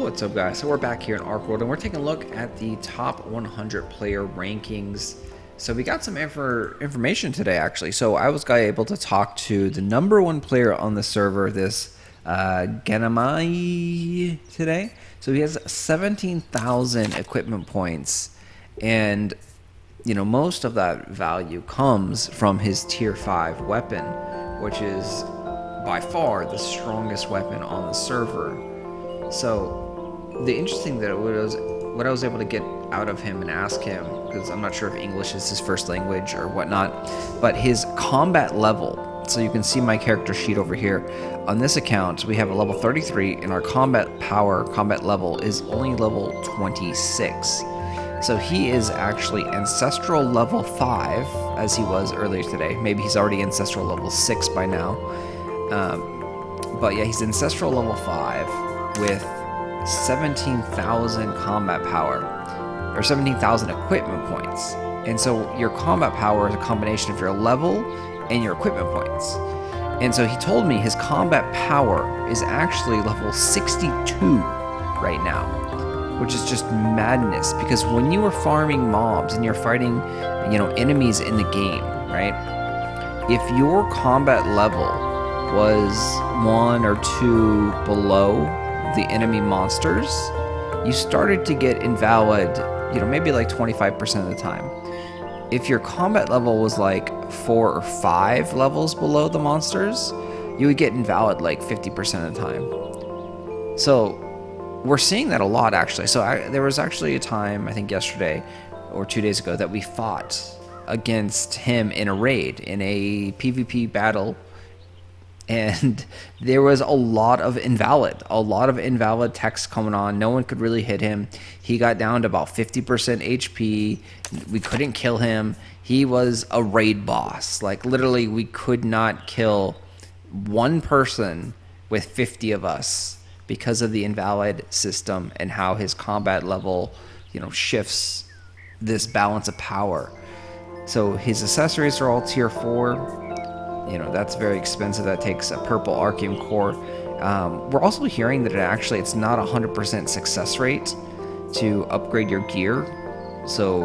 What's up, guys? So we're back here in Archeworld and we're taking a look at the top 100 player rankings. So we got some information today, actually. So I was able to talk to the #1 player on the server, this GANMAiiiiiiiiii today. So he has 17,000 equipment points, and you know, most of that value comes from his tier 5 weapon, which is by far the strongest weapon on the server. So the interesting that what I was able to get out of him and ask him, because I'm not sure if English is his first language or whatnot, but his combat level. So you can see my character sheet over here. On this account, we have a level 33, and our combat level is only level 26. So he is actually ancestral level 5, as he was earlier today. Maybe he's already ancestral level 6 by now. But yeah, he's ancestral level 5 with 17,000 combat power, or 17,000 equipment points. And so your combat power is a combination of your level and your equipment points. And so he told me his combat power is actually level 62 right now, which is just madness, because when you are farming mobs and you're fighting, you know, enemies in the game, right? If your combat level was 1 or 2 below the enemy monsters, you started to get invalid, you know, maybe like 25% of the time. If your combat level was like 4 or 5 levels below the monsters, you would get invalid like 50% of the time. So we're seeing that a lot, actually. So there was actually a time, I think yesterday or 2 days ago, that we fought against him in a raid, in a PvP battle, and there was a lot of invalid text coming on. No one could really hit him. He got down to about 50% HP. We couldn't kill him. He was a raid boss. Like, literally, we could not kill one person with 50 of us because of the invalid system and how his combat level, you know, shifts this balance of power. So his accessories are all tier 4. You know, that's very expensive. That takes a purple Archeum core. We're also hearing that it's not 100% success rate to upgrade your gear. So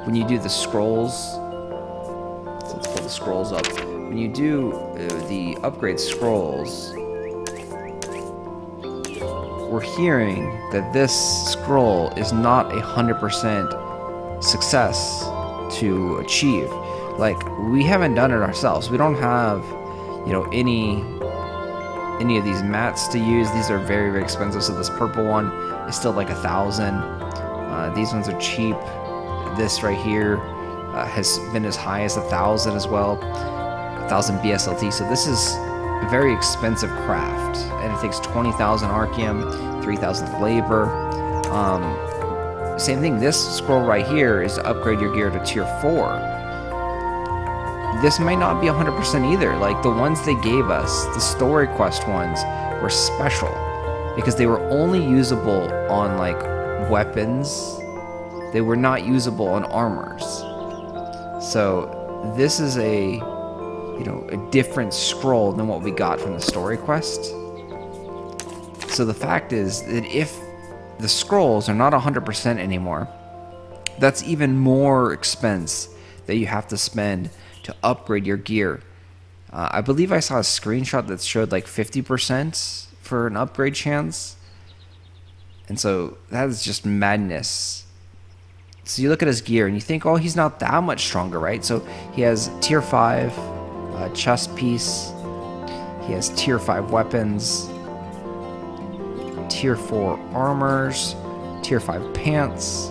when you do the scrolls, so let's pull the scrolls up. When you do the upgrade scrolls, we're hearing that this scroll is not 100% success to achieve. Like, we haven't done it ourselves. We don't have, you know, any of these mats to use. These are very, very expensive. So this purple one is still like 1,000. These ones are cheap. This right here has been as high as 1,000 as well. 1,000 BSLT. So this is a very expensive craft, and it takes 20,000 Archeum, 3,000 labor. Same thing. This scroll right here is to upgrade your gear to tier 4. This might not be 100% either. Like, the ones they gave us, the story quest ones, were special because they were only usable on like weapons. They were not usable on armors. So this is a different scroll than what we got from the story quest. So the fact is that if the scrolls are not 100% anymore, that's even more expense that you have to spend to upgrade your gear. I believe I saw a screenshot that showed like 50% for an upgrade chance. And so that is just madness. So you look at his gear and you think, oh, he's not that much stronger, right? So he has tier 5 chest piece. He has tier 5 weapons, tier 4 armors, tier 5 pants,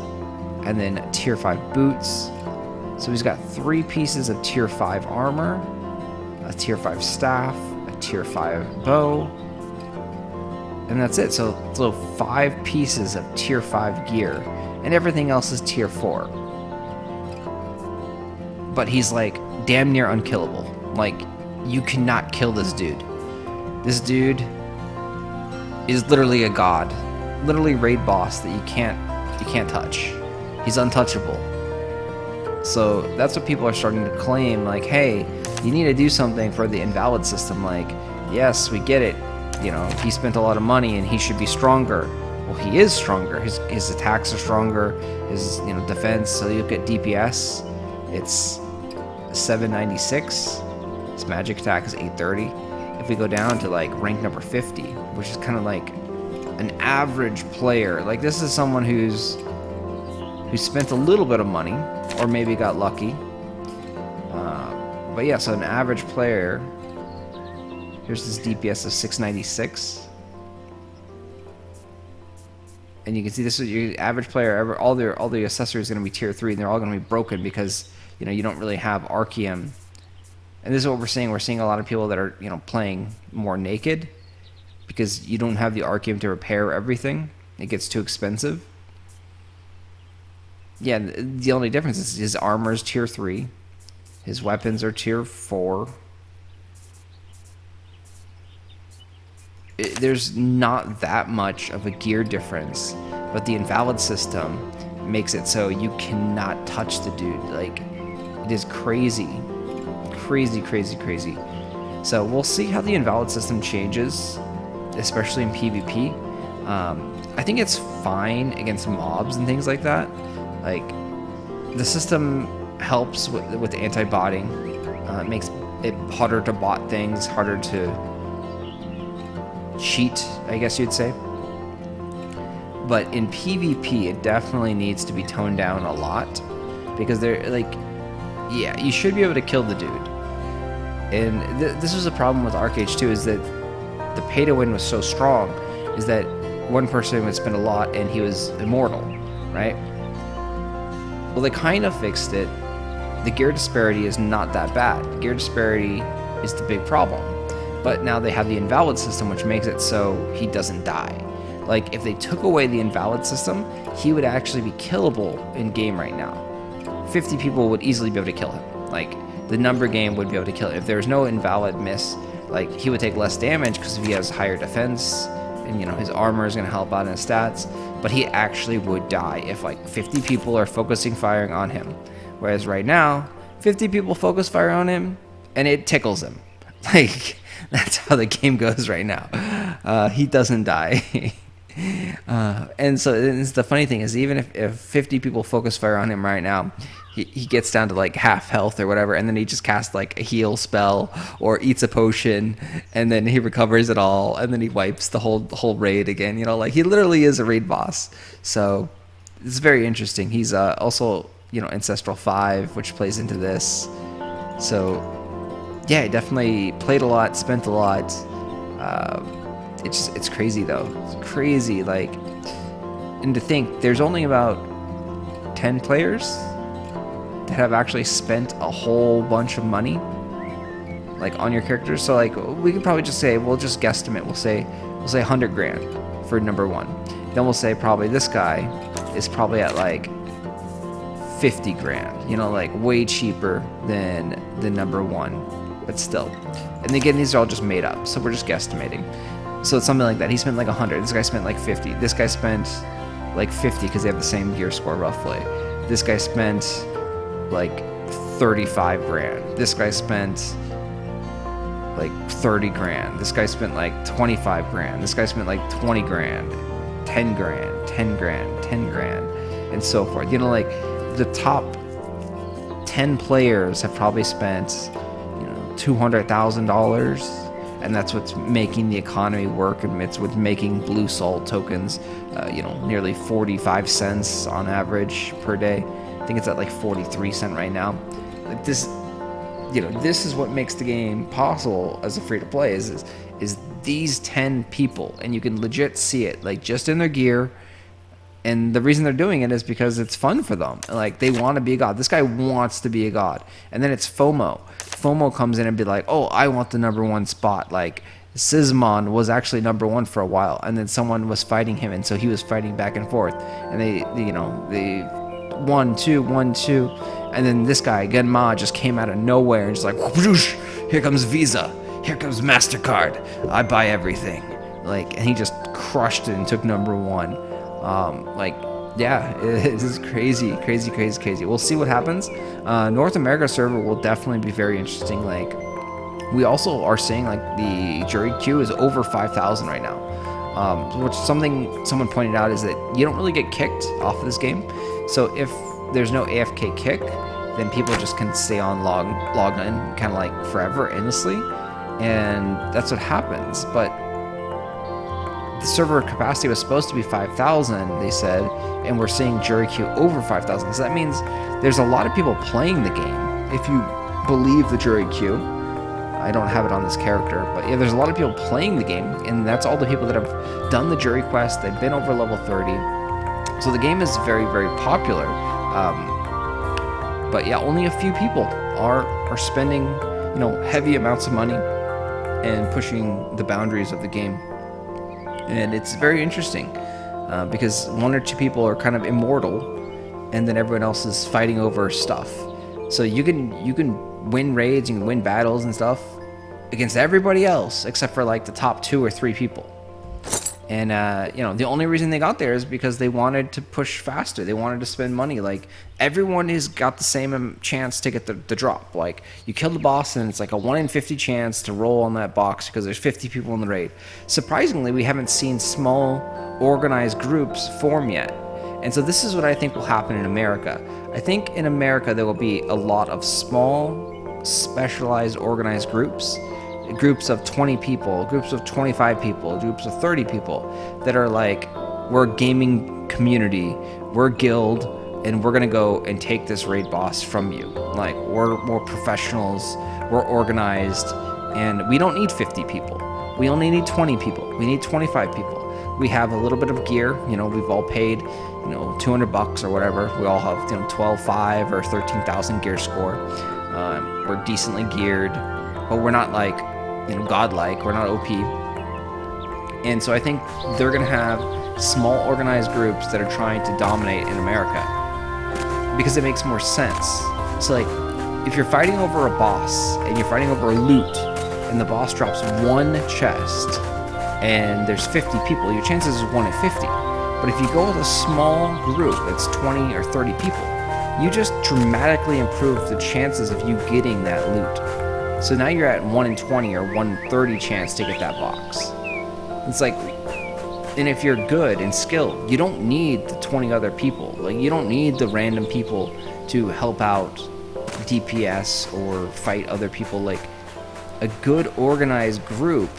and then tier 5 boots. So he's got 3 pieces of tier 5 armor, a tier 5 staff, a tier 5 bow, and that's it. So 5 pieces of tier 5 gear, and everything else is tier 4. But he's like damn near unkillable. Like, you cannot kill this dude. This dude is literally a god, literally raid boss that you can't touch. He's untouchable. So that's what people are starting to claim, like, hey, you need to do something for the invalid system. Like, yes, we get it, you know, he spent a lot of money and he should be stronger. Well, he is stronger. His attacks are stronger. His defense. So you look at DPS, it's 796. His magic attack is 830. If we go down to like rank number 50, which is kind of like an average player, like this is someone who spent a little bit of money or maybe got lucky. But yeah, so an average player. Here's this DPS of 696. And you can see this is your average player. All the accessories are going to be tier 3, and they're all going to be broken because you don't really have Archeum. And this is what we're seeing. We're seeing a lot of people that are playing more naked because you don't have the Archeum to repair everything. It gets too expensive. Yeah, the only difference is his armor is tier 3, his weapons are tier 4. There's not that much of a gear difference, but the invalid system makes it so you cannot touch the dude. Like, it is crazy. Crazy. So we'll see how the invalid system changes, especially in PvP. I think it's fine against mobs and things like that. Like, the system helps with anti-botting. It makes it harder to bot things, harder to cheat, I guess you'd say. But in PvP, it definitely needs to be toned down a lot because they're like, yeah, you should be able to kill the dude. And this was a problem with ArcheAge too, is that the pay to win was so strong, is that one person would spend a lot and he was immortal, right? Well, they kind of fixed it. The gear disparity is not that bad. The gear disparity is the big problem. But now they have the invalid system, which makes it so he doesn't die. Like, if they took away the invalid system, he would actually be killable in game right now. 50 people would easily be able to kill him. Like, the number game would be able to kill him. If there was no invalid miss, like, he would take less damage because if he has higher defense, and his armor is going to help out in his stats, but he actually would die if like 50 people are focusing firing on him. Whereas right now, 50 people focus fire on him, and it tickles him. Like, that's how the game goes right now. He doesn't die. And so it's the funny thing is, even if 50 people focus fire on him right now, he gets down to like half health or whatever, and then he just casts like a heal spell or eats a potion, and then he recovers it all, and then he wipes the whole raid again. Like, he literally is a raid boss. So it's very interesting. He's also Ancestral 5, which plays into this. So yeah, he definitely played a lot, spent a lot. It's crazy though. It's crazy. Like, and to think there's only about 10 players that have actually spent a whole bunch of money like on your characters. So like, we could probably just say, we'll just guesstimate. We'll say 100 grand for number 1. Then we'll say probably this guy is probably at like 50 grand. Like way cheaper than the number 1, but still. And again, these are all just made up, so we're just guesstimating. So it's something like that. He spent like 100. This guy spent like 50. This guy spent like 50 because they have the same gear score roughly. This guy spent like 35 grand. This guy spent like 30 grand. This guy spent like 25 grand. This guy spent like 20 grand, 10 grand, 10 grand, 10 grand, and so forth. Like the top 10 players have probably spent $200,000. And that's what's making the economy work, and it's what's making Blue Salt tokens, nearly 45 cents on average per day. I think it's at like 43 cents right now. Like this, this is what makes the game possible as a free-to-play is these 10 people, and you can legit see it, like just in their gear. And the reason they're doing it is because it's fun for them. Like, they want to be a god. This guy wants to be a god. And then it's FOMO. FOMO comes in and be like, oh, I want the number 1 spot. Like, Sismon was actually number 1 for a while, and then someone was fighting him, and so he was fighting back and forth. And they 1, 2, 1, 2. And then this guy, GANMAiiiiiiiiii, just came out of nowhere and just like, whoosh, here comes Visa. Here comes MasterCard. I buy everything. Like, and he just crushed it and took number 1. Yeah, it is crazy. We'll see what happens. North America server will definitely be very interesting. Like, we also are seeing like the jury queue is over 5,000 right now. Which someone pointed out is that you don't really get kicked off of this game. So if there's no AFK kick, then people just can stay on logged in kind of like forever, endlessly, and that's what happens. But the server capacity was supposed to be 5,000, they said, and we're seeing jury queue over 5,000. So that means there's a lot of people playing the game, if you believe the jury queue. I don't have it on this character, but yeah, there's a lot of people playing the game, and that's all the people that have done the jury quest. They've been over level 30. So the game is very, very popular. But yeah, only a few people are spending, heavy amounts of money and pushing the boundaries of the game. And it's very interesting because one or two people are kind of immortal, and then everyone else is fighting over stuff. So you can win raids, you can win battles and stuff against everybody else except for like the top 2 or 3 people. And the only reason they got there is because they wanted to push faster. They wanted to spend money. Like, everyone has got the same chance to get the drop. Like, you kill the boss and it's like a 1 in 50 chance to roll on that box because there's 50 people in the raid. Surprisingly, we haven't seen small organized groups form yet. And so this is what I think will happen in America. I think in America there will be a lot of small, specialized, organized groups of 20 people, groups of 25 people, groups of 30 people that are like, we're a gaming community, we're a guild, and we're gonna go and take this raid boss from you. Like, we're more professionals, we're organized, and we don't need 50 people. We only need 20 people. We need 25 people. We have a little bit of gear, we've all paid, $200 or whatever. We all have, 12,500 or 13,000 gear score. We're decently geared, but we're not like, godlike. We're not OP. And so I think they're going to have small organized groups that are trying to dominate in America because it makes more sense. So like, if you're fighting over a boss and you're fighting over a loot and the boss drops 1 chest and there's 50 people, your chances is 1 in 50. But if you go with a small group that's 20 or 30 people, you just dramatically improve the chances of you getting that loot. So now you're at 1 in 20 or 1 in 30 chance to get that box. It's like, and if you're good and skilled, you don't need the 20 other people. Like, you don't need the random people to help out DPS or fight other people. Like, a good organized group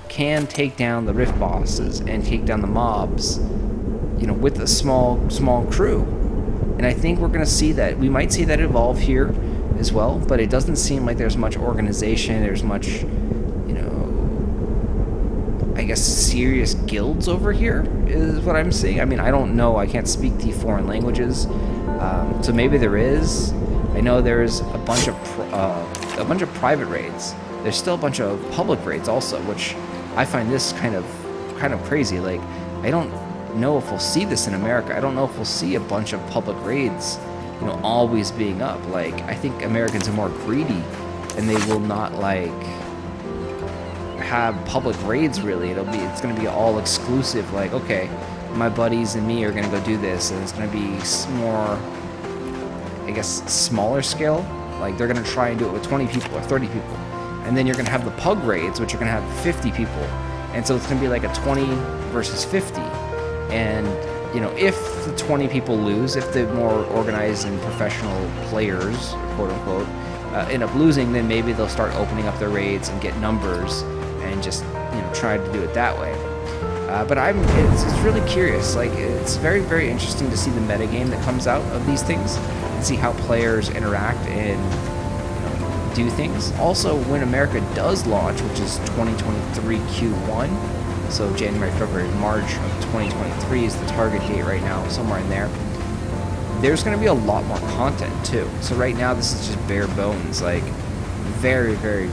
can take down the rift bosses and take down the mobs, with a small crew. And I think we're going to see that. We might see that evolve here as well, but it doesn't seem like there's much organization, there's much, I guess, serious guilds over here is what I'm seeing. I mean, I don't know, I can't speak the foreign languages, so maybe there is. I know there's a bunch of private raids. There's still a bunch of public raids also, which I find this kind of crazy. Like, I don't know if we'll see this in America. I don't know if we'll see a bunch of public raids always being up. Like, I think Americans are more greedy and they will not like have public raids really. It's gonna be all exclusive. Like, okay, my buddies and me are gonna go do this, and it's gonna be more, I guess, smaller scale. Like, they're gonna try and do it with 20 people or 30 people, and then you're gonna have the pug raids, which are gonna have 50 people, and so it's gonna be like a 20 versus 50. And if the 20 people lose, if the more organized and professional players, quote unquote, end up losing, then maybe they'll start opening up their raids and get numbers and just try to do it that way. But it's really curious. Like, it's very, very interesting to see the metagame that comes out of these things and see how players interact and do things. Also, when America does launch, which is 2023 Q1. So January, February, March of 2023 is the target date right now, somewhere in there. There's going to be a lot more content too. So right now this is just bare bones, like very, very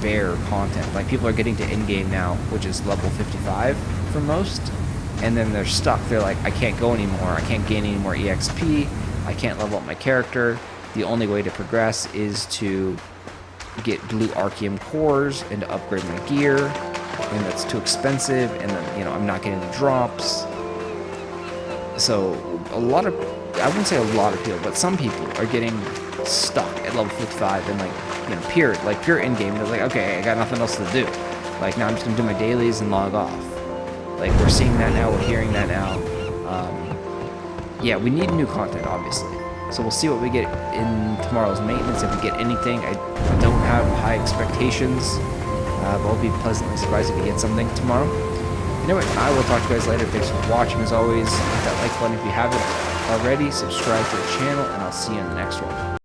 bare content. Like, people are getting to in-game now, which is level 55 for most, and then they're stuck. They're like, I can't go anymore. I can't gain any more EXP. I can't level up my character. The only way to progress is to get blue Archeum cores and to upgrade my gear. And that's too expensive, and then I'm not getting the drops. So a lot of, I wouldn't say a lot of people, but some people are getting stuck at level 55 and like pure in game. They're like, okay, I got nothing else to do. Like, now I'm just gonna do my dailies and log off. Like, we're seeing that now, we're hearing that now. Yeah, we need new content, obviously. So we'll see what we get in tomorrow's maintenance. If we get anything, I don't have high expectations, but I'll be pleasantly surprised if we get something tomorrow. Anyway, I will talk to you guys later. Thanks for watching. As always, hit that like button if you haven't already. Subscribe to the channel, and I'll see you in the next one.